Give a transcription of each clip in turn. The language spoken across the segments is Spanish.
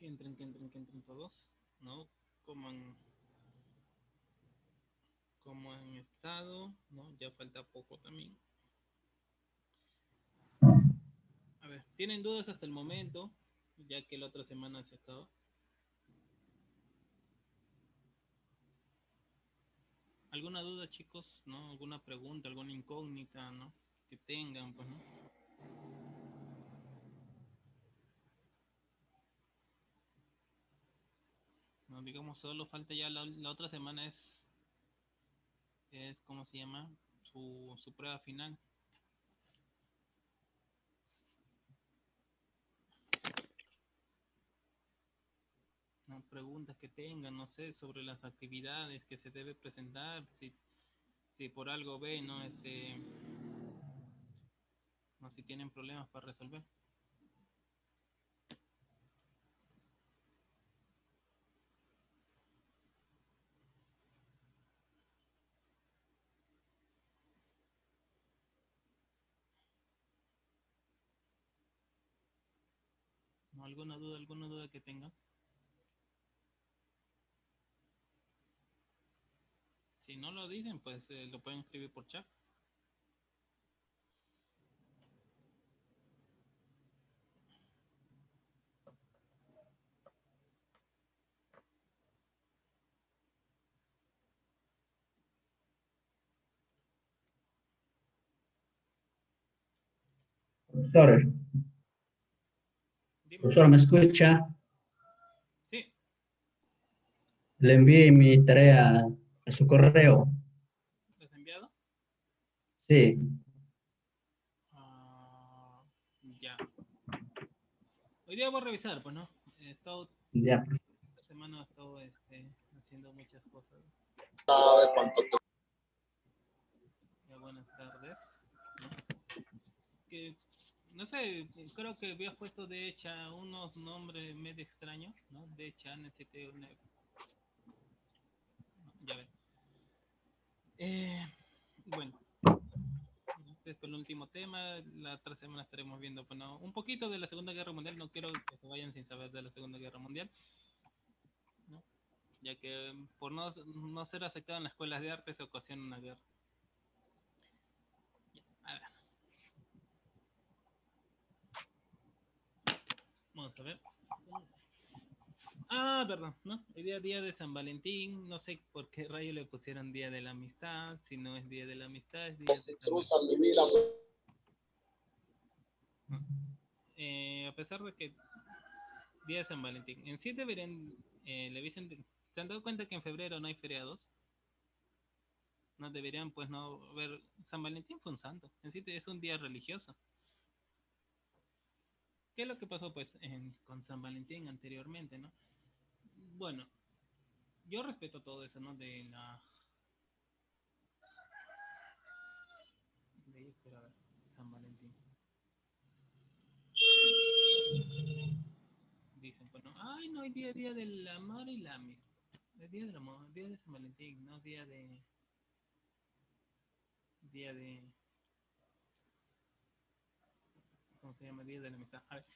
que entren todos, ¿no? Como como han estado, ¿no? Ya falta poco también. A ver, ¿tienen dudas hasta el momento? Ya que la otra semana se acaba. ¿Alguna duda, chicos? ¿No? ¿Alguna pregunta, alguna incógnita, ¿no? Que tengan, pues, ¿no? No, digamos, solo falta ya la otra semana ¿cómo se llama? Su prueba final. ¿No? Preguntas que tengan, no sé, sobre las actividades que se debe presentar, si por algo ven, ¿no? No, si tienen problemas para resolver. ¿No? Alguna duda que tengan? Si no lo dicen, pues lo pueden escribir por chat. Profesor, Dime. profesor, ¿me escucha? Sí. Le envié mi tarea a su correo. ¿Lo has enviado? Sí, Ah, ya. Hoy día voy a revisar, pues, ¿no? He estado, ya. esta semana he estado haciendo muchas cosas. Sabe cuánto te... Ya, buenas tardes. ¿No? Que, no sé, creo que había puesto de hecha unos nombres medio extraños, ¿no? De hecha, necesité una... no, ya ven. Bueno, este es el último tema. La otra semana estaremos viendo, bueno, un poquito de la Segunda Guerra Mundial. No quiero que se vayan sin saber de la Segunda Guerra Mundial, ¿no? Ya que por no ser aceptado en las escuelas de arte se ocasiona una guerra. A ver, vamos a ver. Ah, perdón, ¿no? El día de San Valentín, no sé por qué rayo le pusieron Día de la Amistad, si no es Día de la Amistad, es Día de San cruzan Valentín. mi vida. ¿No? A pesar de que Día de San Valentín, en sí deberían, le dicen, ¿se han dado cuenta que en febrero no hay feriados? No deberían, pues, no ver, San Valentín fue un santo, en sí es un día religioso. ¿Qué es lo que pasó, pues, con San Valentín anteriormente, ¿no? Bueno, yo respeto todo eso, ¿no? Espera, a ver, San Valentín. Dicen, bueno, ay, no hay día del amor y la amistad. El día del amor, día de San Valentín, no día de, ¿cómo se llama? Día de la amistad. A ver,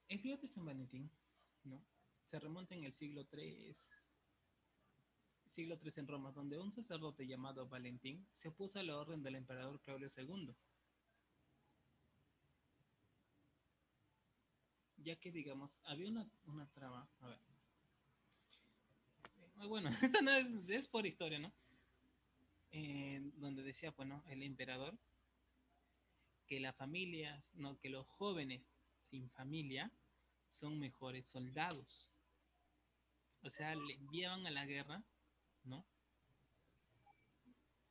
el día de San Valentín, ¿no? Se remonta en el siglo III en Roma, donde un sacerdote llamado Valentín se opuso a la orden del emperador Claudio II, ya que, digamos, había una trama, a ver, bueno, esta no es por historia, ¿no? Donde decía, bueno, el emperador que la familia, no, que los jóvenes sin familia son mejores soldados. O sea, le enviaban a la guerra, ¿no?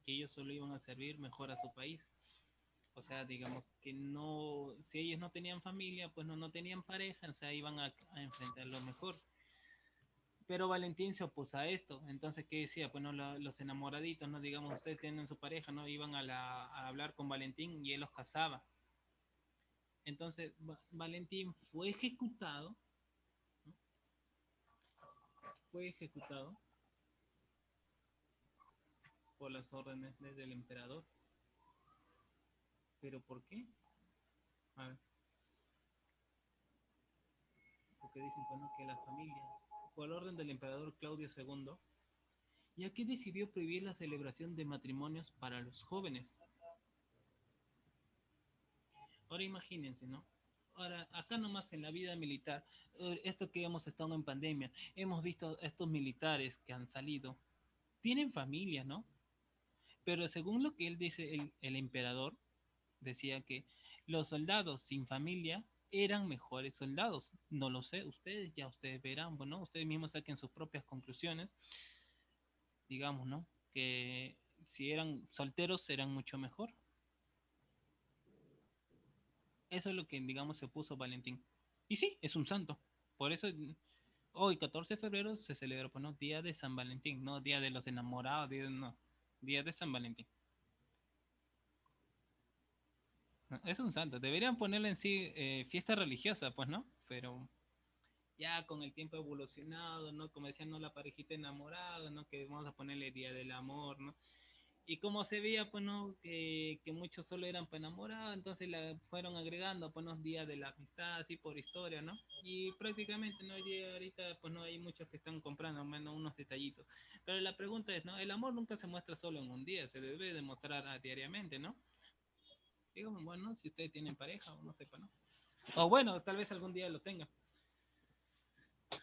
Que ellos solo iban a servir mejor a su país. O sea, digamos que no, si ellos no tenían familia, pues no tenían pareja, o sea, iban a enfrentar lo mejor. Pero Valentín se opuso a esto. Entonces, ¿qué decía? Pues no, los enamoraditos, no digamos, ustedes tienen su pareja, no iban a hablar con Valentín y él los casaba. Entonces, Valentín ¿no? Fue ejecutado por las órdenes del emperador. ¿Pero por qué? A ver, que dicen pues, ¿no? que las familias, por orden del emperador Claudio II, ya que decidió prohibir la celebración de matrimonios para los jóvenes. Ahora imagínense, ¿no? Ahora, acá nomás en la vida militar, esto que hemos estado en pandemia, hemos visto estos militares que han salido, tienen familia, ¿no? Pero según lo que él dice, el emperador decía que los soldados sin familia eran mejores soldados. No lo sé, ustedes ya ustedes verán, bueno, ustedes mismos saquen sus propias conclusiones, digamos, ¿no? Que si eran solteros eran mucho mejor. Eso es lo que, digamos, se puso Valentín. Y sí, es un santo. Por eso hoy, 14 de febrero, se celebra, pues, ¿no? Día de San Valentín, no Día de los Enamorados, no, Día de San Valentín. No, es un santo. Deberían ponerle en sí fiesta religiosa, pues, ¿no? Pero ya con el tiempo evolucionado, ¿no? Como decían, ¿no? La parejita enamorada, ¿no? Que vamos a ponerle Día del Amor, ¿no? Y como se veía, pues, ¿no? Que muchos solo eran para enamorados, entonces la fueron agregando, pues, ¿no? Días de la amistad, así por historia, ¿no? Y prácticamente, ¿no? Y ahorita, pues, no hay muchos que están comprando, al menos unos detallitos. Pero la pregunta es, ¿no? El amor nunca se muestra solo en un día, se debe demostrar diariamente, ¿no? Digo, bueno, si ustedes tienen pareja o no sepa, ¿no? O bueno, tal vez algún día lo tengan.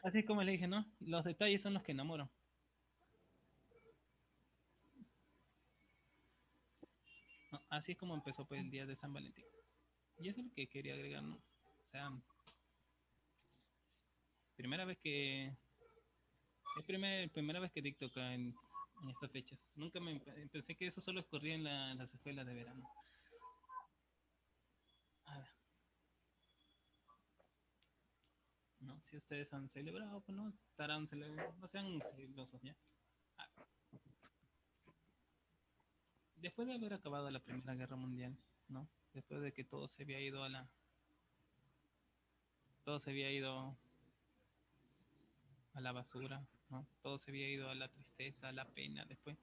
Así como le dije, ¿no? Los detalles son los que enamoran. ¿No? Así es como empezó pues, el día de San Valentín. Y eso es lo que quería agregar, ¿no? O sea, primera vez que... Es primera vez que dicto acá en estas fechas. Nunca me pensé que eso solo ocurría en las escuelas de verano. A ver, ¿no? Si ustedes han celebrado, pues no, estarán celebrando, no sean celosos ya. A ver. Después de haber acabado la Primera Guerra Mundial, ¿no? Después de que todo se había ido todo se había ido a la basura, ¿no? Todo se había ido a la tristeza, a la pena después.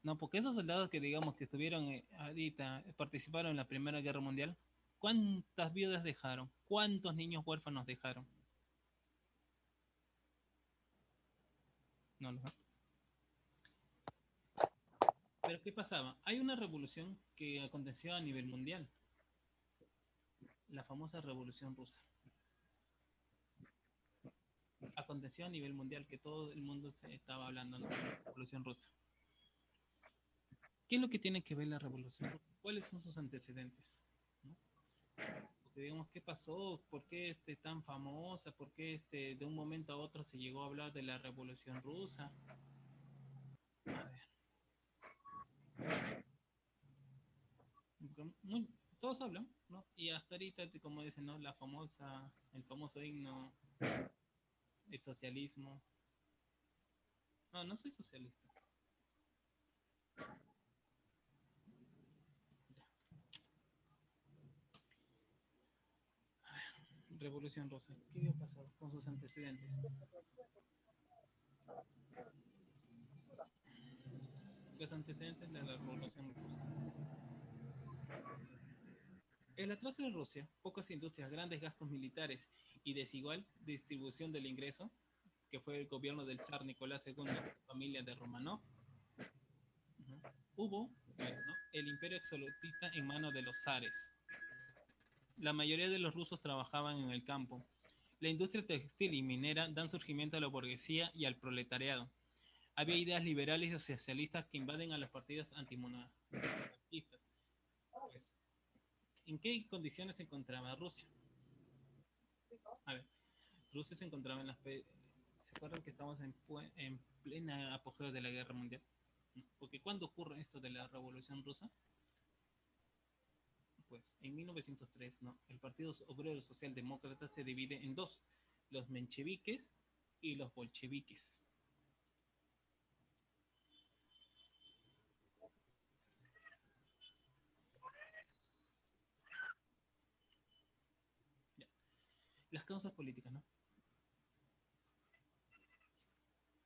No, porque esos soldados que digamos que estuvieron ahorita, participaron en la Primera Guerra Mundial, ¿cuántas viudas dejaron? ¿Cuántos niños huérfanos dejaron? No lo sé. Pero ¿qué pasaba? Hay una revolución que aconteció a nivel mundial, la famosa Revolución Rusa. Aconteció a nivel mundial, que todo el mundo se estaba hablando, ¿no? De la Revolución Rusa. ¿Qué es lo que tiene que ver la Revolución Rusa? ¿Cuáles son sus antecedentes? ¿No? Porque digamos, ¿qué pasó? ¿Por qué tan famosa? ¿Por qué de un momento a otro se llegó a hablar de la Revolución Rusa? A ver, muy- todos hablan, ¿no? Y hasta ahorita, como dicen, ¿no? El famoso himno, el socialismo. No, no soy socialista. Ya. Revolución Rusa. ¿Qué había pasado con sus antecedentes? Los antecedentes de la Revolución Rusa. El atraso de Rusia, pocas industrias, grandes gastos militares y desigual distribución del ingreso, que fue el gobierno del zar Nicolás II, familia de Romanov, ¿no? Hubo, ¿no? el imperio absolutista en manos de los zares. La mayoría de los rusos trabajaban en el campo. La industria textil y minera dan surgimiento a la burguesía y al proletariado. Había ideas liberales y socialistas que invaden a los partidos antimonarquistas. Pues, ¿en qué condiciones se encontraba Rusia? A ver, Rusia se encontraba ¿Se acuerdan que estamos en plena apogeo de la guerra mundial? ¿No? Porque ¿cuándo ocurre esto de la Revolución Rusa? Pues en 1903, ¿no? El Partido Obrero Socialdemócrata se divide en dos, los mencheviques y los bolcheviques. Ya. Las causas políticas, ¿no?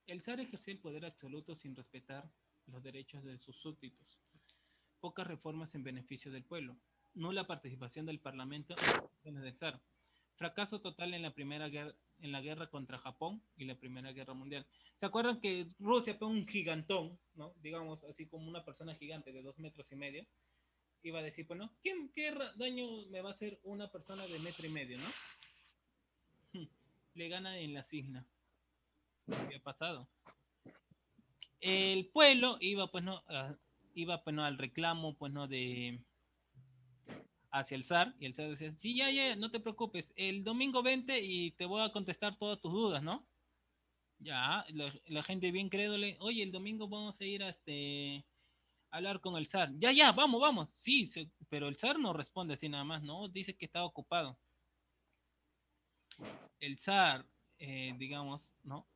El zar ejercía el poder absoluto sin respetar los derechos de sus súbditos. Pocas reformas en beneficio del pueblo. Nula participación del Parlamento en las del zar. Fracaso total en la guerra contra Japón y la Primera Guerra Mundial. ¿Se acuerdan que Rusia fue un gigantón, ¿no? Digamos, así como una persona gigante de 2,5 metros? Iba a decir, pues, ¿no? ¿Qué daño me va a hacer una persona de 1,5 metros, no? Le gana en las islas. ¿Qué ha pasado? El pueblo iba, pues, ¿no? Iba, pues, ¿no? Al reclamo, pues, ¿no? Hacia el zar, y el zar decía, sí, ya, no te preocupes, el domingo vente y te voy a contestar todas tus dudas, ¿no? Ya, la gente bien crédule, oye, el domingo vamos a ir a hablar con el zar. Ya, vamos. Sí, pero el zar no responde así nada más, ¿no? Dice que está ocupado. El zar, digamos, ¿no?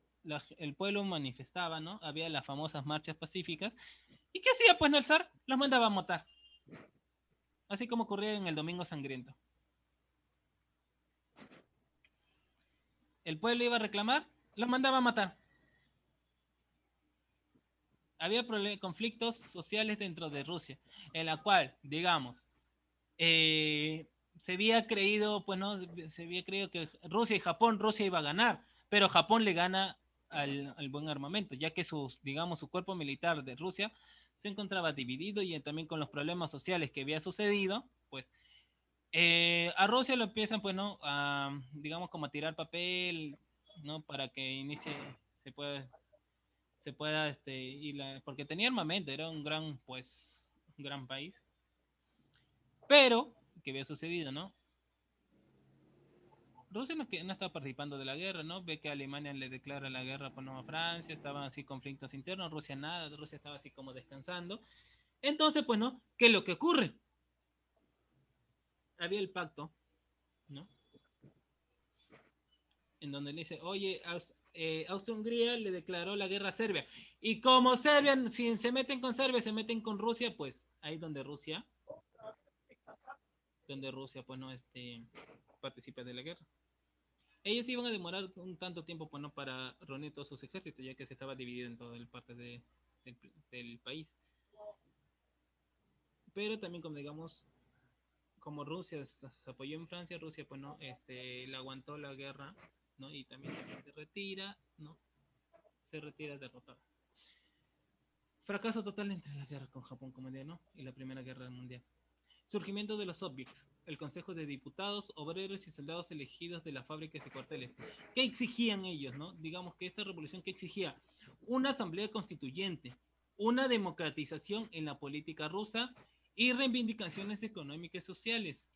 El pueblo manifestaba, ¿no? Había las famosas marchas pacíficas. ¿Y qué hacía, pues, no, el zar? Los mandaba a matar. Así como ocurría en el Domingo Sangriento. El pueblo iba a reclamar, los mandaba a matar. Había conflictos sociales dentro de Rusia, en la cual, digamos, se había creído, pues no, se había creído que Rusia iba a ganar, pero Japón le gana al buen armamento, ya que digamos, su cuerpo militar de Rusia se encontraba dividido y también con los problemas sociales que había sucedido, pues a Rusia lo empiezan, pues, ¿no? Digamos, como a tirar papel, ¿no? Para que inicie, se pueda, porque tenía armamento, era un gran país. Pero, ¿qué había sucedido, no? Rusia no estaba participando de la guerra, ¿no? Ve que Alemania le declara la guerra, pues, no, a Francia, estaban así conflictos internos, Rusia nada, Rusia estaba así como descansando. Entonces, pues, ¿no? ¿Qué es lo que ocurre? Había el pacto, ¿no? En donde le dice, oye, Austria-Hungría le declaró la guerra a Serbia. Y como Serbia, si se meten con Serbia, se meten con Rusia, pues ahí donde Rusia, pues, no, participa de la guerra. Ellos iban a demorar un tanto tiempo, pues, no, para reunir todos sus ejércitos, ya que se estaba dividido en toda el parte del país. Pero también, como digamos, como Rusia se apoyó en Francia, Rusia, pues, no, le aguantó la guerra, ¿no? Y también se retira, ¿no? Se retira derrotada. Fracaso total entre la guerra con Japón, como día, ¿no? Y la Primera Guerra Mundial. Surgimiento de los Soviets, el Consejo de Diputados, Obreros y Soldados elegidos de las fábricas y cuarteles. ¿Qué exigían ellos, no? Digamos que esta revolución, ¿qué exigía? Una asamblea constituyente, una democratización en la política rusa y reivindicaciones económicas y sociales,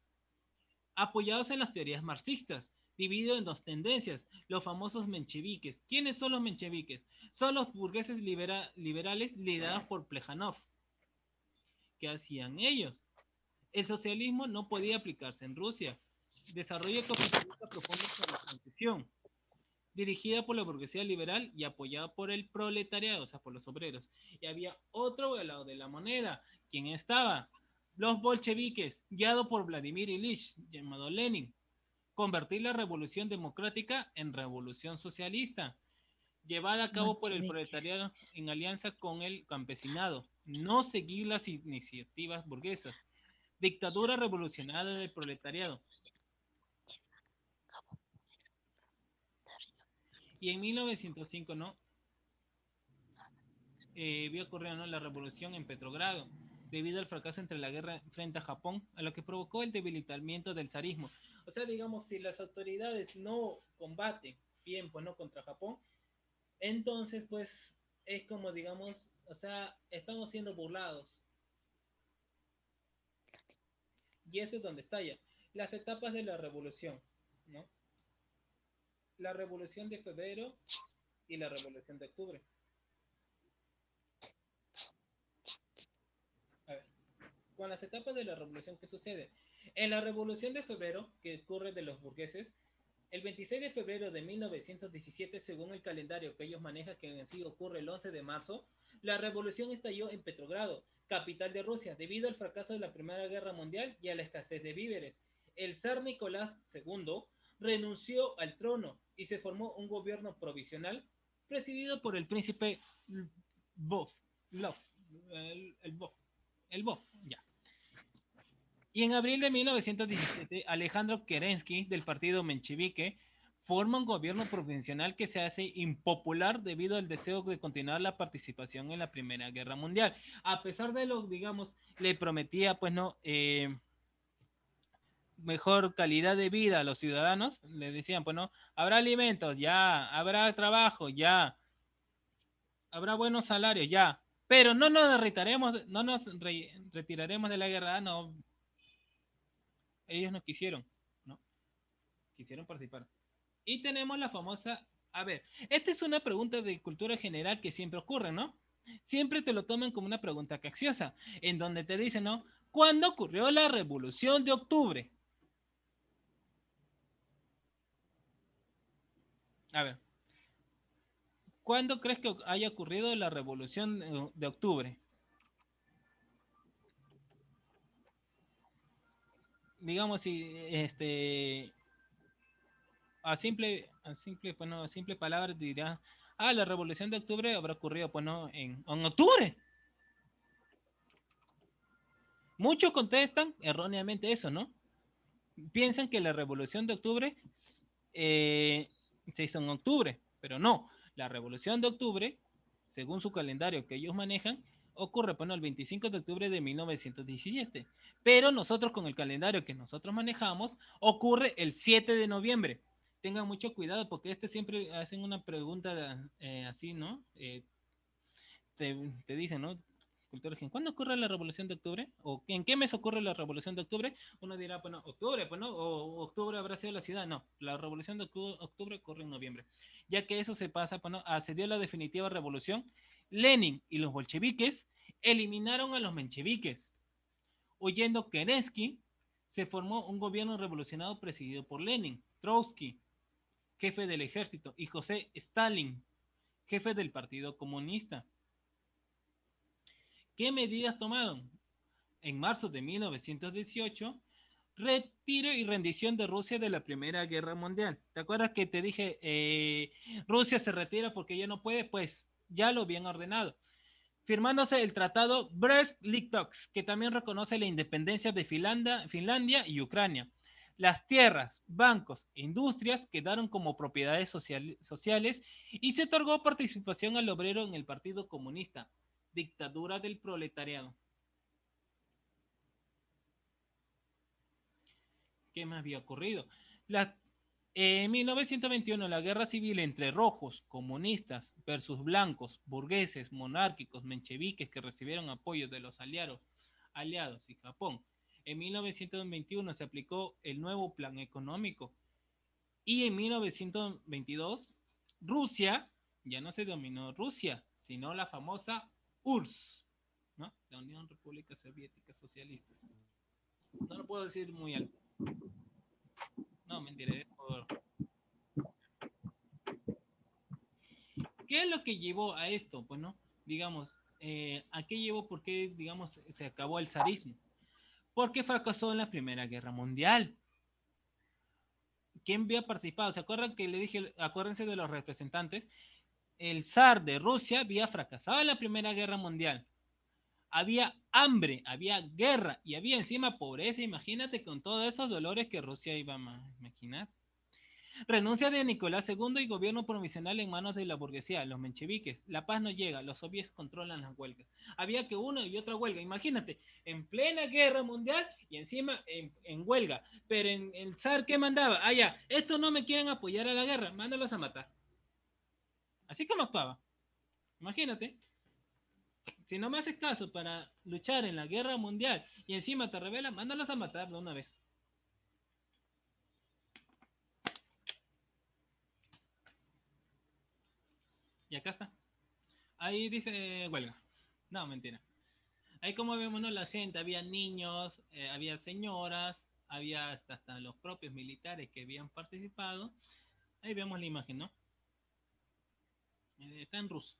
apoyados en las teorías marxistas, dividido en dos tendencias, los famosos mencheviques. ¿Quiénes son los mencheviques? Son los burgueses liberales liderados por Plejanov. ¿Qué hacían ellos? El socialismo no podía aplicarse en Rusia. Desarrollo capitalista profundo por la transición, dirigida por la burguesía liberal y apoyada por el proletariado, o sea, por los obreros. Y había otro lado de la moneda. ¿Quién estaba? Los bolcheviques, guiados por Vladimir Ilich, llamado Lenin. Convertir la revolución democrática en revolución socialista, llevada a cabo por el proletariado en alianza con el campesinado. No seguir las iniciativas burguesas. Dictadura revolucionaria del proletariado. Y en 1905, ¿no? Vio ocurrir, ¿no?, la revolución en Petrogrado, debido al fracaso entre la guerra frente a Japón, a lo que provocó el debilitamiento del zarismo. O sea, digamos, si las autoridades no combaten bien, pues, no, contra Japón, entonces, pues, es como, digamos, o sea, estamos siendo burlados. Y eso es donde estalla. Las etapas de la revolución, ¿no? La revolución de febrero y la revolución de octubre. A ver, con las etapas de la revolución, ¿qué sucede? En la revolución de febrero, que ocurre de los burgueses, el 26 de febrero de 1917, según el calendario que ellos manejan, que en sí ocurre el 11 de marzo, la revolución estalló en Petrogrado, capital de Rusia, debido al fracaso de la Primera Guerra Mundial y a la escasez de víveres. El zar Nicolás II renunció al trono y se formó un gobierno provisional presidido por el príncipe Lvov, el Lvov, ya. Y en abril de 1917, Alejandro Kerensky, del partido menchevique, forma un gobierno provisional que se hace impopular debido al deseo de continuar la participación en la Primera Guerra Mundial. A pesar de lo, digamos, le prometía, pues no, mejor calidad de vida a los ciudadanos, le decían, pues no, habrá alimentos, ya, habrá trabajo, ya, habrá buenos salarios, ya, pero no nos retiraremos, no nos retiraremos de la guerra, no, ellos no quisieron, ¿no? Quisieron participar. Y tenemos la famosa, a ver, esta es una pregunta de cultura general que siempre ocurre, ¿no? Siempre te lo toman como una pregunta capciosa, en donde te dicen, ¿no? ¿Cuándo ocurrió la Revolución de Octubre? A ver, ¿cuándo crees que haya ocurrido la Revolución de Octubre? Digamos, si a simple palabra dirá, la Revolución de Octubre habrá ocurrido, pues no, en octubre. Muchos contestan erróneamente eso, ¿no? Piensan que la Revolución de Octubre eh, se hizo en octubre, pero no. La Revolución de Octubre, según su calendario que ellos manejan, ocurre bueno, el 25 de octubre de 1917. Pero nosotros con el calendario que nosotros manejamos, ocurre el 7 de noviembre. Tengan mucho cuidado porque siempre hacen una pregunta así, ¿no? Te dicen, ¿no? ¿Cuándo ocurre la Revolución de Octubre? ¿O en qué mes ocurre la Revolución de Octubre? Uno dirá, bueno, octubre, pues no, o octubre habrá sido la ciudad. No, la Revolución de Octubre ocurre en noviembre. Ya que eso se pasa, pues no, se dio la definitiva revolución. Lenin y los bolcheviques eliminaron a los mencheviques. Oyendo Kerensky, se formó un gobierno revolucionario presidido por Lenin, Trotsky, jefe del ejército, y José Stalin, jefe del Partido Comunista. ¿Qué medidas tomaron? En marzo de 1918, retiro y rendición de Rusia de la Primera Guerra Mundial. ¿Te acuerdas que te dije, Rusia se retira porque ya no puede? Pues ya lo habían ordenado. Firmándose el tratado Brest-Litovsk, que también reconoce la independencia de Finlandia y Ucrania. Las tierras, bancos e industrias quedaron como propiedades sociales y se otorgó participación al obrero en el Partido Comunista. Dictadura del proletariado. ¿Qué más había ocurrido? En 1921, la guerra civil entre rojos, comunistas, versus blancos, burgueses, monárquicos, mencheviques que recibieron apoyo de los aliados y Japón. En 1921 se aplicó el nuevo plan económico. Y en 1922, Rusia, ya no se dominó Rusia, sino la famosa URSS, ¿no? La Unión República Soviética Socialistas. No lo puedo decir muy alto. No, mentira, es por... ¿Qué es lo que llevó a esto? Pues no, digamos, ¿a qué llevó? ¿Por qué, digamos, se acabó el zarismo? Porque fracasó en la Primera Guerra Mundial. ¿Quién había participado? ¿Se acuerdan que le dije, acuérdense de los representantes? El zar de Rusia había fracasado en la Primera Guerra Mundial. Había hambre, había guerra y había encima pobreza. Imagínate con todos esos dolores que Rusia iba a imaginar. Renuncia de Nicolás II y gobierno provisional en manos de la burguesía, los mencheviques. La paz no llega, los soviets controlan las huelgas. Había que una y otra huelga. Imagínate, en plena guerra mundial y encima en huelga. Pero en el zar, ¿qué mandaba? Ya, estos no me quieren apoyar a la guerra, mándalos a matar. Así como actuaba. Imagínate. Si no me haces caso para luchar en la guerra mundial y encima te rebelan, mándalos a matar de una vez. Y acá está. Ahí dice huelga. No, mentira. Ahí como vemos, ¿no? La gente, había niños, había señoras, había hasta los propios militares que habían participado. Ahí vemos la imagen, ¿no? Está en ruso.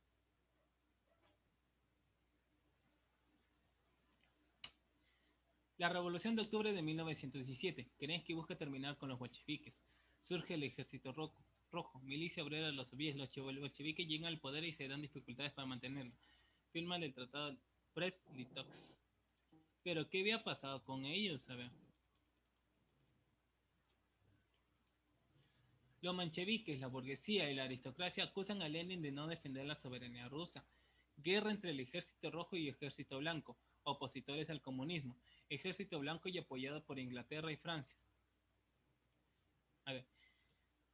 La Revolución de Octubre de 1917. Kerensky busca terminar con los bolcheviques. Surge el ejército rojo, milicia obrera de los soviets. Los bolcheviques llegan al poder y se dan dificultades para mantenerlo. Firman el tratado Brest-Litovsk. Pero ¿qué había pasado con ellos? A ver. Los mencheviques, la burguesía y la aristocracia acusan a Lenin de no defender la soberanía rusa. Guerra entre el ejército rojo y el ejército blanco, opositores al comunismo. Ejército blanco y apoyado por Inglaterra y Francia. A ver.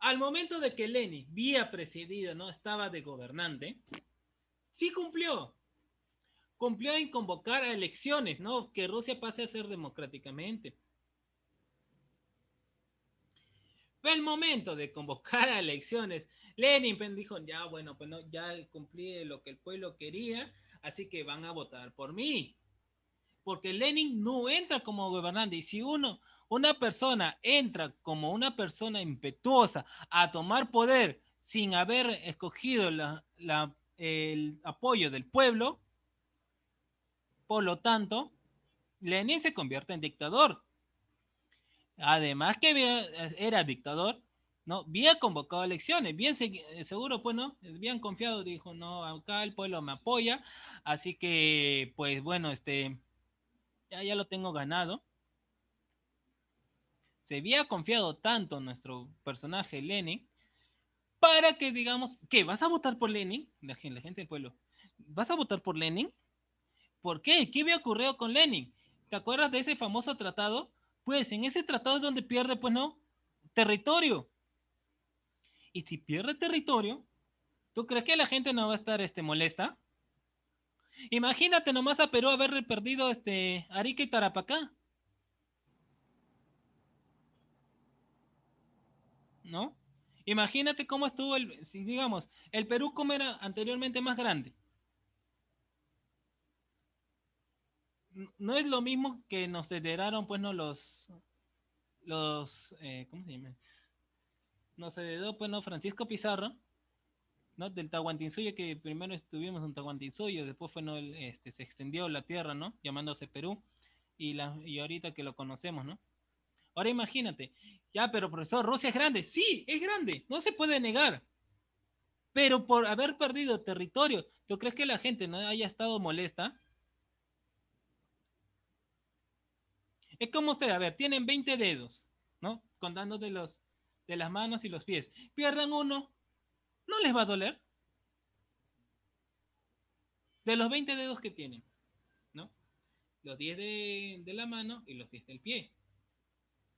Al momento de que Lenin había presidido, no estaba de gobernante, sí cumplió. Cumplió en convocar a elecciones, ¿no? Que Rusia pase a ser democráticamente. Fue el momento de convocar a elecciones. Lenin dijo, ya bueno, pues no, ya cumplí lo que el pueblo quería, así que van a votar por mí. Porque Lenin no entra como gobernante. Y si una persona entra como una persona impetuosa a tomar poder sin haber escogido el apoyo del pueblo, por lo tanto, Lenin se convierte en dictador. Además que era dictador, ¿no? Había convocado elecciones, bien seguro, pues, ¿no? Bien confiado, dijo, no, acá el pueblo me apoya, así que, pues, bueno, ya lo tengo ganado. Se había confiado tanto nuestro personaje Lenin, para que digamos, ¿qué? ¿Vas a votar por Lenin? La gente del pueblo, ¿vas a votar por Lenin? ¿Por qué? ¿Qué había ocurrido con Lenin? ¿Te acuerdas de ese famoso tratado? Pues en ese tratado es donde pierde, pues, ¿no? Territorio. Y si pierde territorio, ¿tú crees que la gente no va a estar molesta? Imagínate nomás a Perú haber perdido Arica y Tarapacá, ¿no? Imagínate cómo estuvo si digamos, el Perú como era anteriormente más grande. No es lo mismo que nos heredaron, pues, no ¿cómo se llama? Nos heredó, pues, no Francisco Pizarro, ¿no? Del Tahuantinsuyo, que primero estuvimos en Tahuantinsuyo, después fue, ¿no? Se extendió la tierra, ¿no? Llamándose Perú, y ahorita que lo conocemos, ¿no? Ahora imagínate, ya, pero profesor, Rusia es grande. Sí, es grande, no se puede negar. Pero por haber perdido territorio, ¿tú crees que la gente no haya estado molesta? Es como usted, a ver, tienen 20 dedos, ¿no? Contando de las manos y los pies. Pierdan uno, no les va a doler. De los 20 dedos que tienen, ¿no? Los 10 de la mano y los 10 del pie.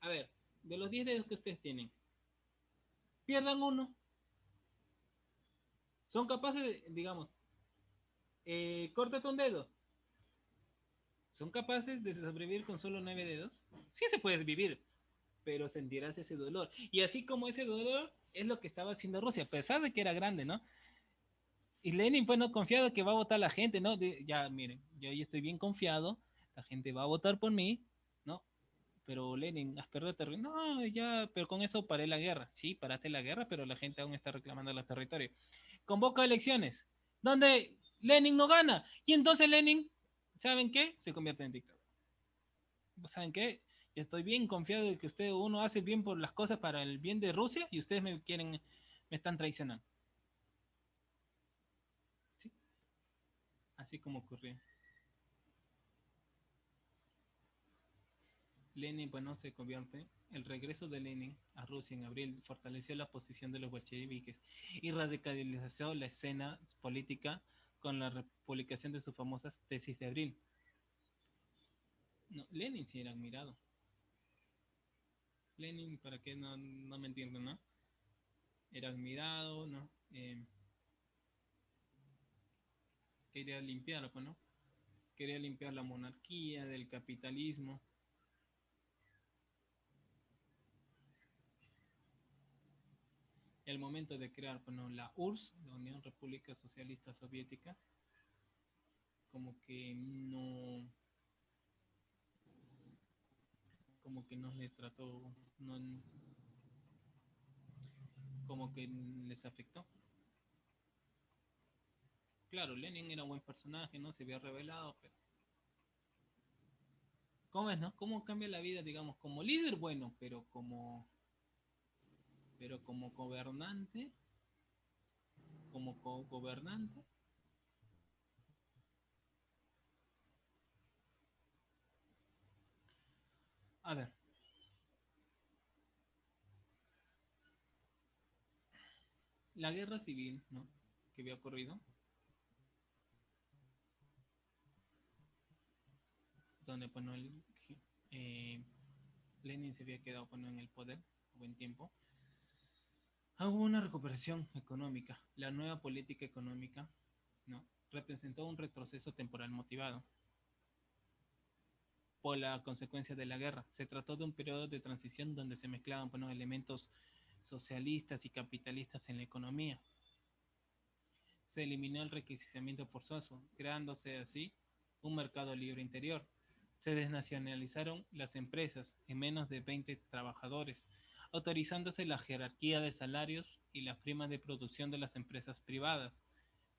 A ver, de los 10 dedos que ustedes tienen, pierdan uno. Son capaces de, digamos, córtate un dedo. ¿Son capaces de sobrevivir con solo 9 dedos? Sí se puede vivir, pero sentirás ese dolor. Y así como ese dolor es lo que estaba haciendo Rusia, a pesar de que era grande, ¿no? Y Lenin, pues, no confiado que va a votar la gente, ¿no? Ya, miren, yo ya estoy bien confiado, la gente va a votar por mí, ¿no? Pero Lenin, has perdido territorio. No, ya, pero con eso paré la guerra. Sí, paraste la guerra, pero la gente aún está reclamando los territorios. Convoca elecciones, donde Lenin no gana. Y entonces Lenin, ¿saben qué? Se convierte en dictador. ¿Saben qué? Yo estoy bien confiado de que uno hace bien por las cosas para el bien de Rusia y ustedes me están traicionando. ¿Sí? Así como ocurrió. Lenin, bueno, se convierte. El regreso de Lenin a Rusia en abril fortaleció la posición de los bolcheviques y radicalizó la escena política con la publicación de sus famosas tesis de abril. No, Lenin sí era admirado. Lenin, para qué no me entienden, ¿no? Era admirado, ¿no? Quería limpiar, pues, ¿no? Quería limpiar la monarquía del capitalismo. El momento de crear, bueno, la URSS, la Unión República Socialista Soviética, como que no le trató, no, como que les afectó. Claro, Lenin era un buen personaje, ¿no? Se había revelado, pero ¿cómo es, no? ¿Cómo cambia la vida, digamos, como líder, bueno, pero como gobernante, como gobernante, A ver, la guerra civil, ¿no? Que había ocurrido, donde bueno, eh, Lenin se había quedado bueno, en el poder buen tiempo. Hubo una recuperación económica. La nueva política económica, ¿no? Representó un retroceso temporal motivado por la consecuencia de la guerra. Se trató de un periodo de transición donde se mezclaban bueno, elementos socialistas y capitalistas en la economía. Se eliminó el requisitamiento forzoso, creándose así un mercado libre interior. Se desnacionalizaron las empresas en menos de 20 trabajadores, autorizándose la jerarquía de salarios y las primas de producción de las empresas privadas.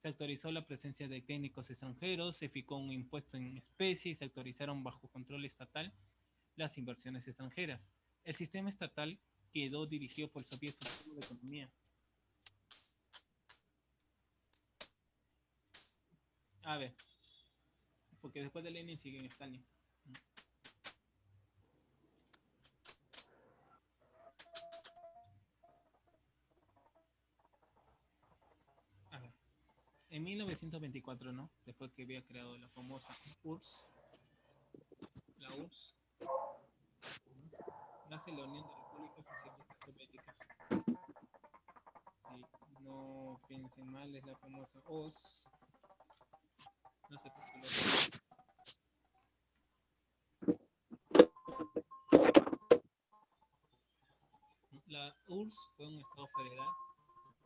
Se autorizó la presencia de técnicos extranjeros, se fijó un impuesto en especie y se autorizaron bajo control estatal las inversiones extranjeras. El sistema estatal quedó dirigido por el Soviet Supremo de Economía. A ver, porque después de Lenin sigue en Stalin. A ver, en 1924, ¿no? Después que había creado la famosa URSS, la URSS, nace la Unión de Repúblicas Socialistas Soviéticas. Si no piensen mal, es la famosa OS. No sé por qué la URSS fue un estado federal.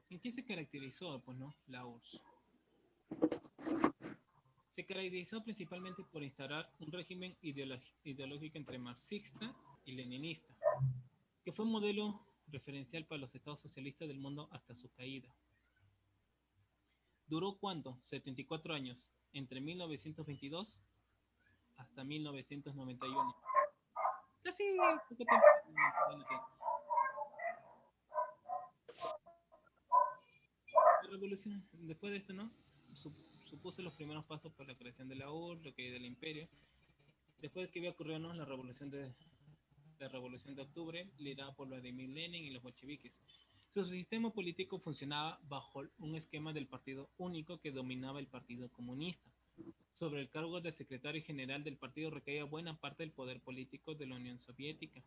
¿En qué se caracterizó, pues, no? La URSS se caracterizó principalmente por instaurar un régimen ideológico entre marxista y leninista, que fue un modelo referencial para los estados socialistas del mundo hasta su caída. ¿Duró cuánto? 74 años, entre 1922 hasta 1991. Casi poco tiempo. La revolución, después de esto, ¿no? Supuso los primeros pasos para la creación de la URSS, lo que del imperio. Después de que había ocurrido, ¿no? La revolución de octubre, liderada por Vladimir Lenin y los bolcheviques. Su sistema político funcionaba bajo un esquema del partido único que dominaba el Partido Comunista. Sobre el cargo de secretario general del partido recaía buena parte del poder político de la Unión Soviética,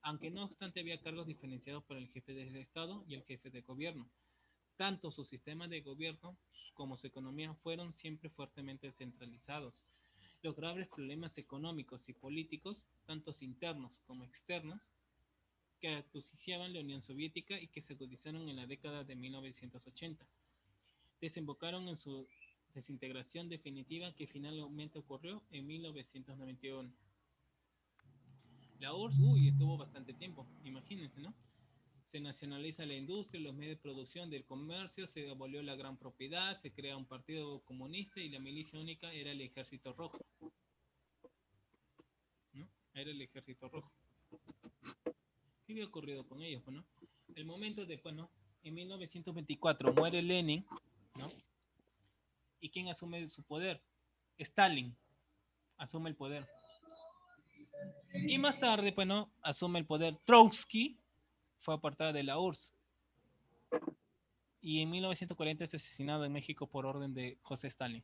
aunque no obstante había cargos diferenciados por el jefe de Estado y el jefe de gobierno. Tanto su sistema de gobierno como su economía fueron siempre fuertemente centralizados. Los graves problemas económicos y políticos, tanto internos como externos, que acusiciaban la Unión Soviética y que se agudizaron en la década de 1980, desembocaron en su desintegración definitiva que finalmente ocurrió en 1991. La URSS, estuvo bastante tiempo, imagínense, ¿no? Se nacionaliza la industria, los medios de producción del comercio, se abolió la gran propiedad, se crea un partido comunista y la milicia única era el Ejército Rojo, ¿no? Era el Ejército Rojo. ¿Qué había ocurrido con ellos, no? El momento después, ¿no? En 1924 muere Lenin, ¿no? ¿Y quién asume su poder? Stalin asume el poder. Y más tarde, pues, ¿no? Asume el poder Trotsky, fue apartado de la URSS. Y en 1940 es asesinado en México por orden de José Stalin.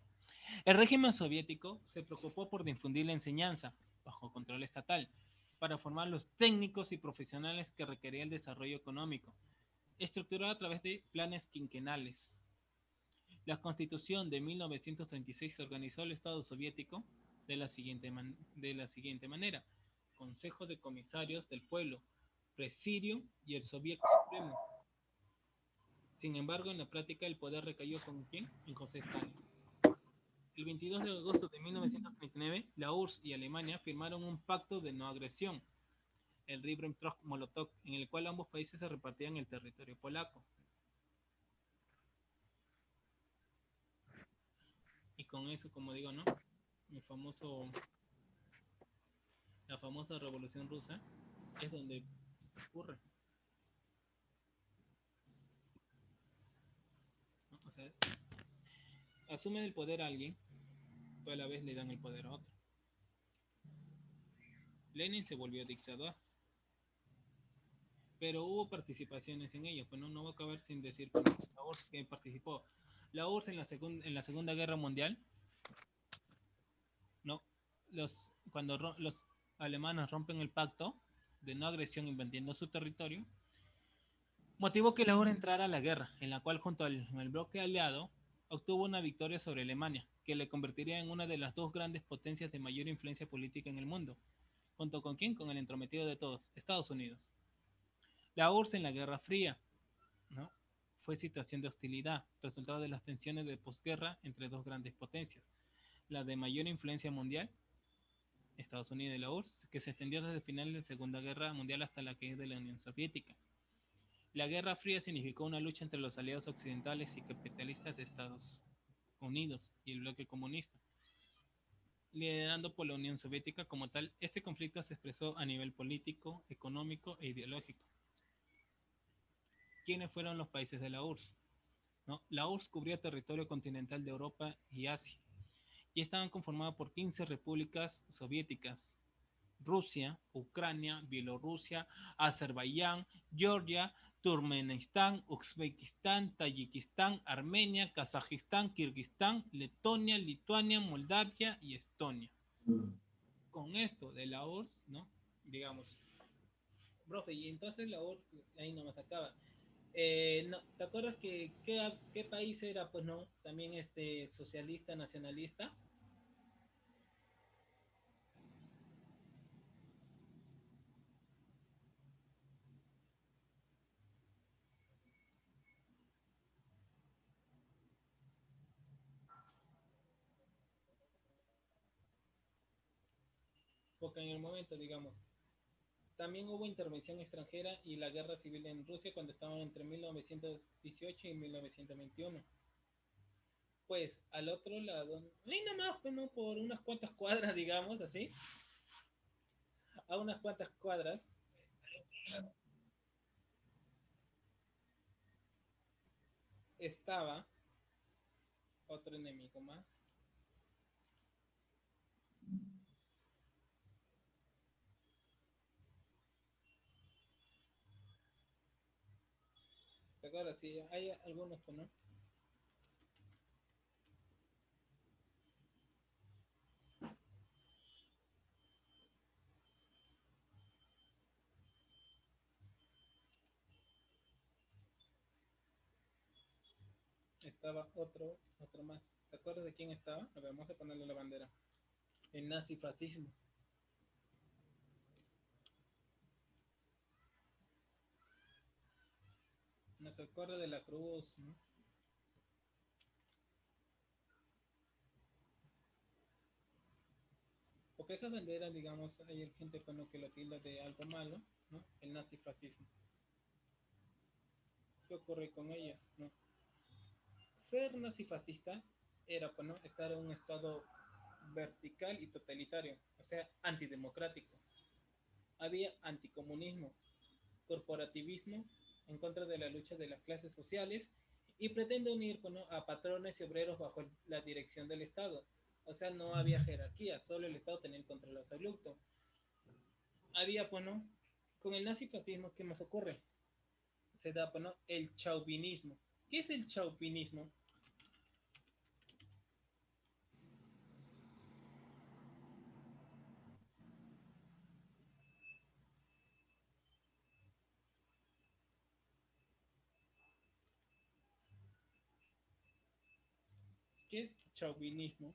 El régimen soviético se preocupó por difundir la enseñanza, bajo control estatal, para formar los técnicos y profesionales que requería el desarrollo económico, estructurado a través de planes quinquenales. La Constitución de 1936 organizó el Estado soviético de la siguiente manera: Consejo de Comisarios del Pueblo, Presidio y el Soviet Supremo. Sin embargo, en la práctica el poder recayó ¿con quién? En José Stalin. El 22 de agosto de 1939, la URSS y Alemania firmaron un pacto de no agresión, el Ribbentrop-Molotov, en el cual ambos países se repartían el territorio polaco. Y con eso, como digo, ¿no? La famosa Revolución Rusa es donde ocurre, ¿no? O sea, asumen el poder a alguien, pero a la vez le dan el poder a otro. Lenin se volvió dictador, pero hubo participaciones en ello, pues no voy a acabar sin decir que la URSS que participó. La URSS en la Segunda Guerra Mundial, ¿no? Cuando los alemanes rompen el pacto de no agresión invadiendo su territorio, motivó que la URSS entrara a la guerra, en la cual junto al bloque aliado obtuvo una victoria sobre Alemania, que le convertiría en una de las dos grandes potencias de mayor influencia política en el mundo. ¿Junto con quién? Con el entrometido de todos, Estados Unidos. La URSS en la Guerra Fría, ¿no? Fue situación de hostilidad, resultado de las tensiones de posguerra entre dos grandes potencias, la de mayor influencia mundial, Estados Unidos y la URSS, que se extendió desde el final de la Segunda Guerra Mundial hasta la caída de la Unión Soviética. La Guerra Fría significó una lucha entre los aliados occidentales y capitalistas de Estados Unidos y el bloque comunista, liderando por la Unión Soviética como tal. Este conflicto se expresó a nivel político, económico e ideológico. ¿Quiénes fueron los países de la URSS? ¿No? La URSS cubría territorio continental de Europa y Asia y estaban conformadas por 15 repúblicas soviéticas: Rusia, Ucrania, Bielorrusia, Azerbaiyán, Georgia, Turkmenistán, Uzbekistán, Tayikistán, Armenia, Kazajistán, Kirguistán, Letonia, Lituania, Moldavia y Estonia. Con esto de la URSS, ¿no? Digamos, profe, y entonces la URSS ahí no nos acaba. No, ¿te acuerdas que qué país era, pues no, también socialista, nacionalista? Porque en el momento, digamos, también hubo intervención extranjera y la guerra civil en Rusia cuando estaban entre 1918 y 1921. Pues al otro lado, ahí nomás, pues no, por unas cuantas cuadras, digamos así, a unas cuantas cuadras, estaba otro enemigo más. ¿Te acuerdas? Sí, hay algunos, pues no. Estaba otro más. ¿Te acuerdas de quién estaba? A ver, vamos a ponerle la bandera. El nazifascismo. No se acuerda de la cruz, ¿no? Porque esas banderas, digamos, hay gente con lo que lo tilda de algo malo, ¿no? El nazifascismo. ¿Qué ocurre con ellas, no? Ser nazifascista era, pues, ¿no? Estar en un estado vertical y totalitario, o sea, antidemocrático. Había anticomunismo, corporativismo, en contra de la lucha de las clases sociales y pretende unir, pues, ¿no? a patrones y obreros bajo la dirección del Estado. O sea, no había jerarquía, solo el Estado tenía el control absoluto. Había, pues, ¿no? Con el nazifascismo, ¿qué más ocurre? Se da, pues, ¿no? El chauvinismo. ¿Qué es el chauvinismo? ¿Qué es chauvinismo?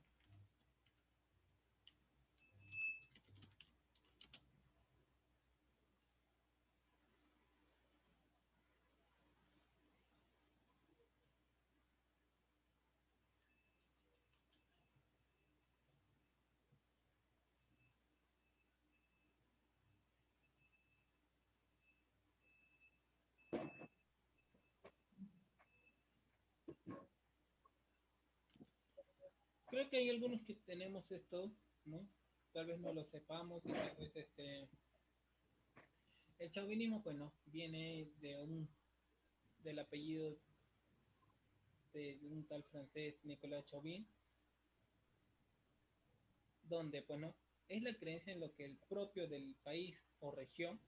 Creo que hay algunos que tenemos esto, ¿no? Tal vez no lo sepamos y tal vez el chauvinismo, pues no, viene del apellido de un tal francés Nicolas Chauvin, donde, pues no, es la creencia en lo que el propio del país o región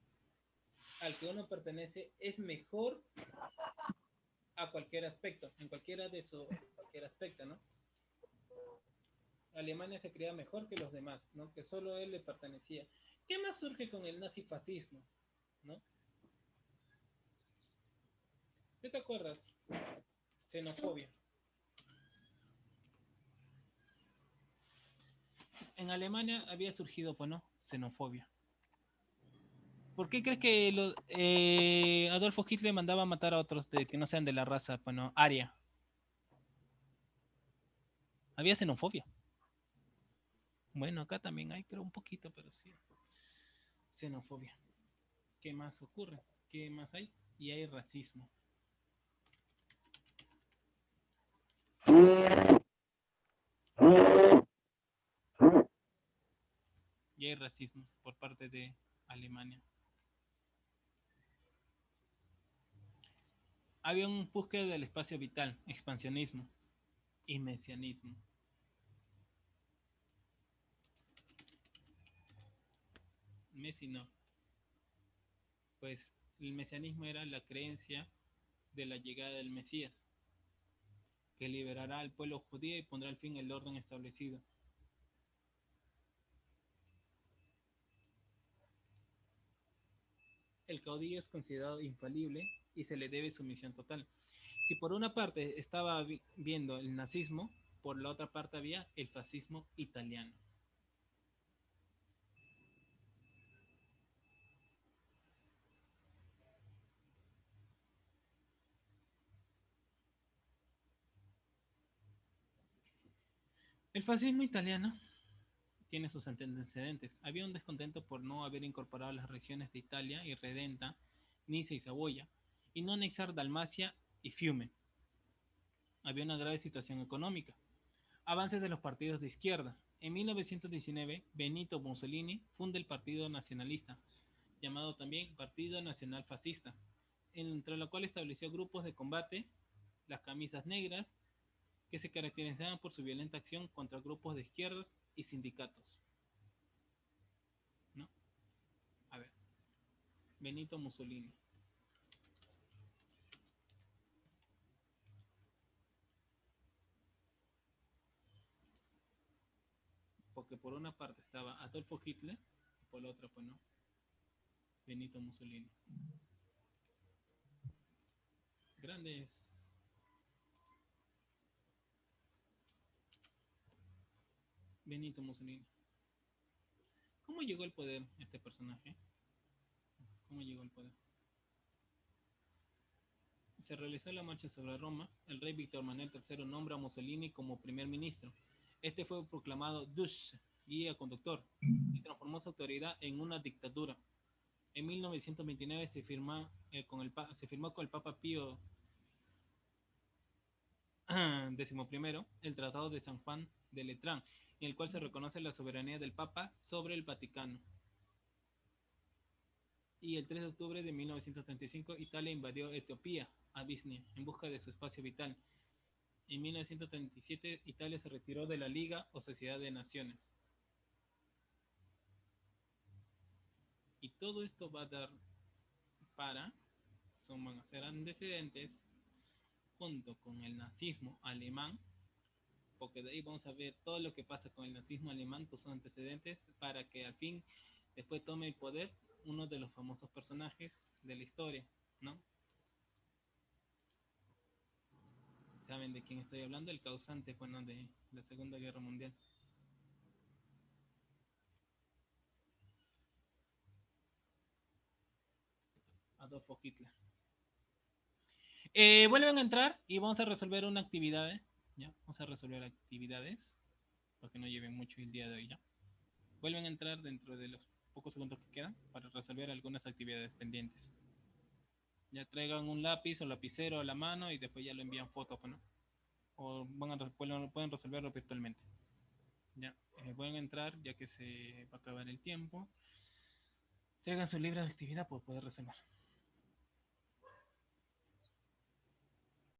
al que uno pertenece es mejor a cualquier aspecto, en cualquiera de su cualquier aspecto, ¿no? Alemania se creía mejor que los demás, ¿no? Que solo él le pertenecía. ¿Qué más surge con el nazifascismo, ¿no? ¿Qué te acuerdas? Xenofobia. En Alemania había surgido, pues, ¿no? Xenofobia. ¿Por qué crees que Adolfo Hitler mandaba a matar a otros que no sean de la raza, bueno, aria? Había xenofobia. Bueno, acá también hay, creo, un poquito, pero sí. Xenofobia. ¿Qué más ocurre? ¿Qué más hay? Y hay racismo. Y hay racismo por parte de Alemania. Había un búsqueda del espacio vital, expansionismo y mesianismo. Messi no, pues el mesianismo era la creencia de la llegada del Mesías, que liberará al pueblo judío y pondrá al fin el orden establecido. El caudillo es considerado infalible y se le debe sumisión total. Si por una parte estaba viendo el nazismo, por la otra parte había el fascismo italiano. El fascismo italiano tiene sus antecedentes. Había un descontento por no haber incorporado las regiones de Italia y Redenta, Niza y Saboya, y no anexar Dalmacia y Fiume. Había una grave situación económica. Avances de los partidos de izquierda. En 1919, Benito Mussolini funda el Partido Nacionalista, llamado también Partido Nacional Fascista, entre lo cual estableció grupos de combate, las camisas negras, que se caracterizaban por su violenta acción contra grupos de izquierdas y sindicatos. ¿No? A ver, Benito Mussolini. Porque por una parte estaba Adolfo Hitler, y por la otra, pues no, Benito Mussolini. Grandes. Benito Mussolini. ¿Cómo llegó al poder este personaje? ¿Cómo llegó al poder? Se realizó la marcha sobre Roma. El rey Víctor Manuel III nombra a Mussolini como primer ministro. Este fue proclamado Duce, guía conductor, y transformó su autoridad en una dictadura. En 1929 se firmó con el Papa Pío XI el Tratado de San Juan de Letrán, en el cual se reconoce la soberanía del Papa sobre el Vaticano. Y el 3 de octubre de 1935 Italia invadió Etiopía, Abisinia, en busca de su espacio vital. En 1937 Italia se retiró de la Liga o Sociedad de Naciones. Y todo esto va a dar van a ser antecedentes junto con el nazismo alemán, porque de ahí vamos a ver todo lo que pasa con el nazismo alemán, tus antecedentes, para que al fin después tome el poder uno de los famosos personajes de la historia, ¿no? ¿Saben de quién estoy hablando? El causante, bueno, de la Segunda Guerra Mundial. Adolfo Hitler. Vuelven a entrar y vamos a resolver una actividad, ¿ya? Vamos a resolver actividades, porque no lleven mucho el día de hoy, ¿ya? Vuelven a entrar dentro de los pocos segundos que quedan para resolver algunas actividades pendientes. Ya traigan un lápiz o lapicero a la mano y después ya lo envían fotos, ¿no? O pueden resolverlo virtualmente. Ya, pueden entrar ya que se va a acabar el tiempo. Traigan su libro de actividad para poder resolver.